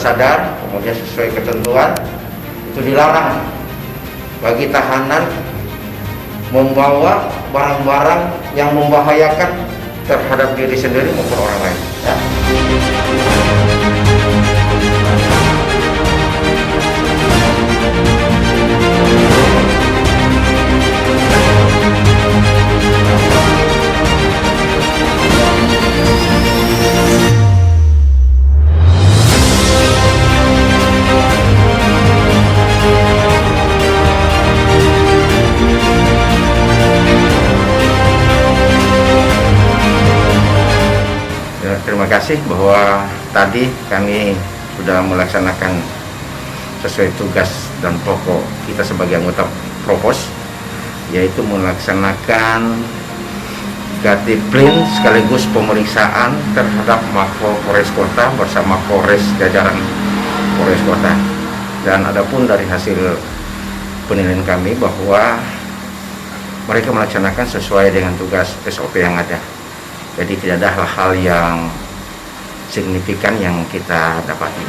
sadar, kemudian sesuai ketentuan itu dilarang bagi tahanan membawa barang-barang yang membahayakan terhadap diri sendiri maupun orang lain. Ya. Terima kasih bahwa tadi kami sudah melaksanakan sesuai tugas dan pokok kita sebagai anggota Propos, yaitu melaksanakan disiplin sekaligus pemeriksaan terhadap Mapolres Kota bersama Polres jajaran Polres Kota. Dan adapun dari hasil penilaian kami bahwa mereka melaksanakan sesuai dengan tugas SOP yang ada. Jadi tidak ada hal-hal yang signifikan yang kita dapati.